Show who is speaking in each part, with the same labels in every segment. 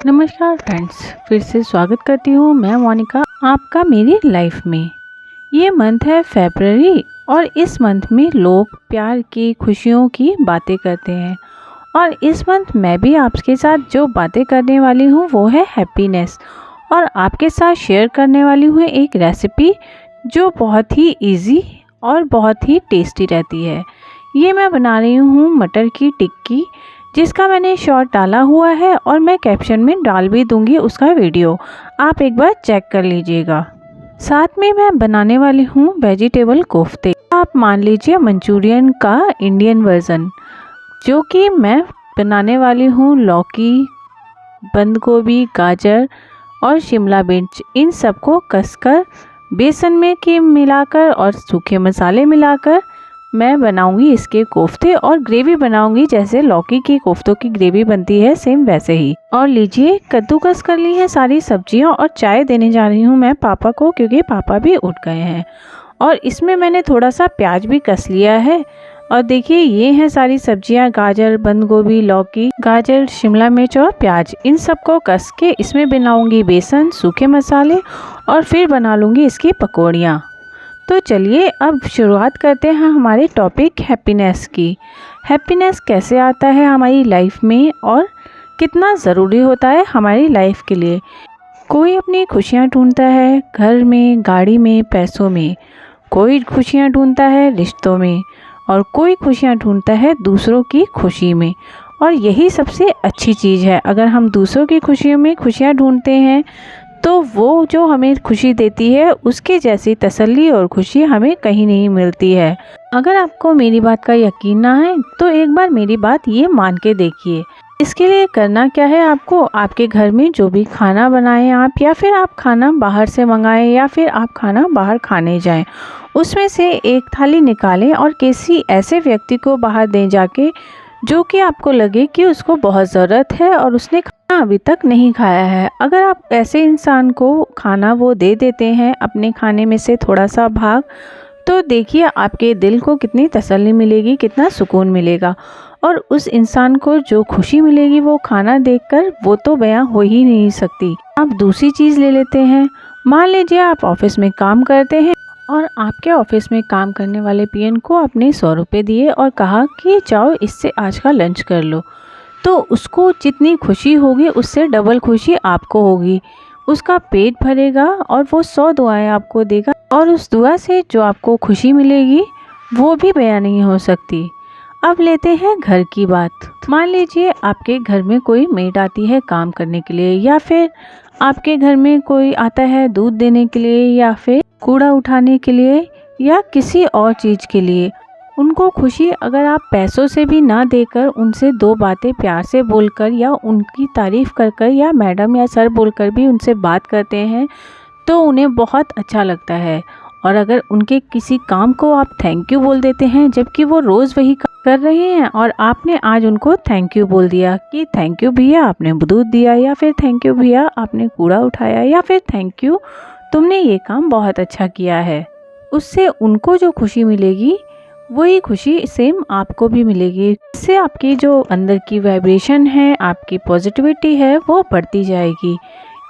Speaker 1: नमस्कार फ्रेंड्स, फिर से स्वागत करती हूँ मैं मोनिका आपका मेरी लाइफ में। ये मंथ है फरवरी और इस मंथ में लोग प्यार की खुशियों की बातें करते हैं। और इस मंथ मैं भी आपके साथ जो बातें करने वाली हूँ वो है हैप्पीनेस। और आपके साथ शेयर करने वाली हूँ एक रेसिपी जो बहुत ही इजी और बहुत ही टेस्टी रहती है। ये मैं बना रही हूँ मटर की टिक्की, जिसका मैंने शॉर्ट डाला हुआ है और मैं कैप्शन में डाल भी दूंगी उसका वीडियो, आप एक बार चेक कर लीजिएगा। साथ में मैं बनाने वाली हूँ वेजिटेबल कोफ्ते, आप मान लीजिए मंचूरियन का इंडियन वर्ज़न, जो कि मैं बनाने वाली हूँ लौकी, बंद गोभी, गाजर और शिमला मिर्च, इन सबको कसकर बेसन में के मिलाकर और सूखे मसाले मिलाकर मैं बनाऊंगी इसके कोफ्ते और ग्रेवी बनाऊंगी जैसे लौकी की कोफ्तों की ग्रेवी बनती है सेम वैसे ही। और लीजिए कद्दूकस कर ली है सारी सब्जियां और चाय देने जा रही हूँ मैं पापा को, क्योंकि पापा भी उठ गए हैं। और इसमें मैंने थोड़ा सा प्याज भी कस लिया है। और देखिए ये हैं सारी सब्जियां, गाजर, बंद गोभी, लौकी, गाजर, शिमला मिर्च और प्याज, इन सबको कस के इसमें बनाऊंगी बेसन, सूखे मसाले और फिर बना लूँगी इसकी पकौड़ियाँ। तो चलिए अब शुरुआत करते हैं हमारे टॉपिक हैप्पीनेस की। हैप्पीनेस कैसे आता है हमारी लाइफ में और कितना ज़रूरी होता है हमारी लाइफ के लिए। कोई अपनी खुशियाँ ढूंढता है घर में, गाड़ी में, पैसों में, कोई खुशियाँ ढूंढता है रिश्तों में और कोई खुशियाँ ढूंढता है दूसरों की खुशी में। और यही सबसे अच्छी चीज़ है, अगर हम दूसरों की खुशियों में खुशियाँ ढूंढते हैं तो वो जो हमें खुशी देती है उसके जैसी तसल्ली और खुशी हमें कहीं नहीं मिलती है। अगर आपको मेरी बात का यकीन ना है तो एक बार मेरी बात ये मान के देखिए। इसके लिए करना क्या है, आपको आपके घर में जो भी खाना बनाएं आप, या फिर आप खाना बाहर से मंगाएं, या फिर आप खाना बाहर खाने जाएं, उसमें से एक थाली निकालें और किसी ऐसे व्यक्ति को बाहर दें जाके जो कि आपको लगे कि उसको बहुत ज़रूरत है और उसने खाना अभी तक नहीं खाया है। अगर आप ऐसे इंसान को खाना वो दे देते हैं अपने खाने में से थोड़ा सा भाग, तो देखिए आपके दिल को कितनी तसल्ली मिलेगी, कितना सुकून मिलेगा। और उस इंसान को जो खुशी मिलेगी वो खाना देखकर वो तो बयां हो ही नहीं सकती। आप दूसरी चीज़ ले लेते हैं, मान लीजिए आप ऑफिस में काम करते हैं और आपके ऑफिस में काम करने वाले पीएन को आपने 100 रुपये दिए और कहा कि जाओ इससे आज का लंच कर लो, तो उसको जितनी खुशी होगी उससे डबल खुशी आपको होगी। उसका पेट भरेगा और वो 100 दुआएं आपको देगा और उस दुआ से जो आपको खुशी मिलेगी वो भी बयां नहीं हो सकती। अब लेते हैं घर की बात। मान लीजिए आपके घर में कोई मेड आती है काम करने के लिए, या फिर आपके घर में कोई आता है दूध देने के लिए, या फिर कूड़ा उठाने के लिए, या किसी और चीज़ के लिए। उनको खुशी अगर आप पैसों से भी ना देकर उनसे दो बातें प्यार से बोलकर या उनकी तारीफ़ कर कर या मैडम या सर बोलकर भी उनसे बात करते हैं तो उन्हें बहुत अच्छा लगता है। और अगर उनके किसी काम को आप थैंक यू बोल देते हैं जबकि वो रोज़ वही कर रहे हैं और आपने आज उनको थैंक यू बोल दिया कि थैंक यू भैया आपने दूध दिया, या फिर थैंक यू भैया आपने कूड़ा उठाया, या फिर थैंक यू तुमने ये काम बहुत अच्छा किया है, उससे उनको जो खुशी मिलेगी वही खुशी सेम आपको भी मिलेगी। इससे आपकी जो अंदर की वाइब्रेशन है, आपकी पॉजिटिविटी है, वो बढ़ती जाएगी।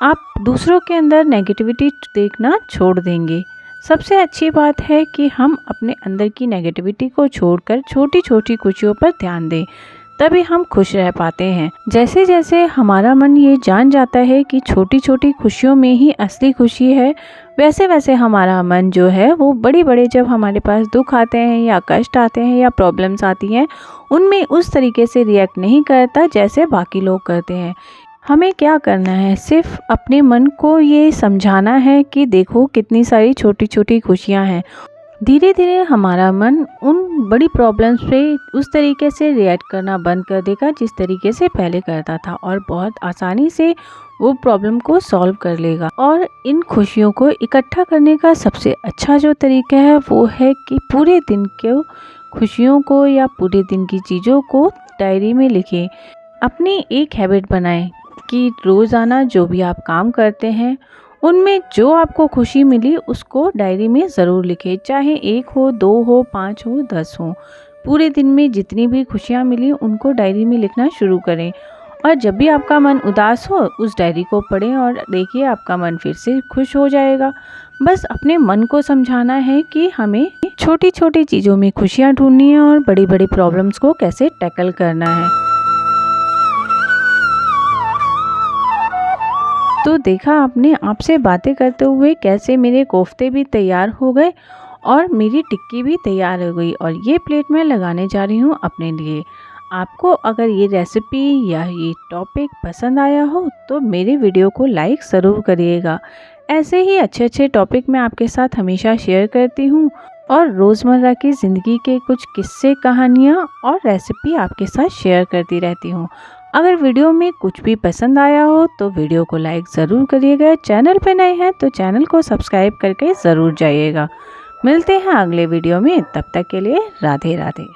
Speaker 1: आप दूसरों के अंदर नेगेटिविटी देखना छोड़ देंगे। सबसे अच्छी बात है कि हम अपने अंदर की नेगेटिविटी को छोड़कर छोटी छोटी खुशियों पर ध्यान दें, तभी हम खुश रह पाते हैं। जैसे जैसे हमारा मन ये जान जाता है कि छोटी छोटी खुशियों में ही असली खुशी है, वैसे वैसे हमारा मन जो है वो बड़े बड़े जब हमारे पास दुख आते हैं या कष्ट आते हैं या प्रॉब्लम्स आती हैं उनमें उस तरीके से रिएक्ट नहीं करता जैसे बाकी लोग करते हैं। हमें क्या करना है, सिर्फ अपने मन को ये समझाना है कि देखो कितनी सारी छोटी छोटी खुशियाँ हैं। धीरे धीरे हमारा मन उन बड़ी प्रॉब्लम्स पे उस तरीके से रिएक्ट करना बंद कर देगा जिस तरीके से पहले करता था, और बहुत आसानी से वो प्रॉब्लम को सॉल्व कर लेगा। और इन खुशियों को इकट्ठा करने का सबसे अच्छा जो तरीका है वो है कि पूरे दिन के खुशियों को या पूरे दिन की चीज़ों को डायरी में लिखें। अपनी एक हैबिट बनाएं कि रोज़ाना जो भी आप काम करते हैं उनमें जो आपको खुशी मिली उसको डायरी में ज़रूर लिखें, चाहे 1 हो, 2 हो, 5 हो, 10 हो। पूरे दिन में जितनी भी खुशियाँ मिली उनको डायरी में लिखना शुरू करें। और जब भी आपका मन उदास हो उस डायरी को पढ़ें और देखिए आपका मन फिर से खुश हो जाएगा। बस अपने मन को समझाना है कि हमें छोटी छोटी चीज़ों में खुशियाँ ढूंढनी है और बड़ी बड़ी प्रॉब्लम्स को कैसे टैकल करना है। तो देखा आपने, आपसे बातें करते हुए कैसे मेरे कोफ्ते भी तैयार हो गए और मेरी टिक्की भी तैयार हो गई और ये प्लेट मैं लगाने जा रही हूँ अपने लिए। आपको अगर ये रेसिपी या ये टॉपिक पसंद आया हो तो मेरे वीडियो को लाइक ज़रूर करिएगा। ऐसे ही अच्छे अच्छे टॉपिक मैं आपके साथ हमेशा शेयर करती हूँ और रोज़मर्रा की ज़िंदगी के कुछ किस्से, कहानियाँ और रेसिपी आपके साथ शेयर करती रहती हूँ। अगर वीडियो में कुछ भी पसंद आया हो तो वीडियो को लाइक ज़रूर करिएगा। चैनल पे नए हैं तो चैनल को सब्सक्राइब करके ज़रूर जाइएगा। मिलते हैं अगले वीडियो में, तब तक के लिए राधे राधे।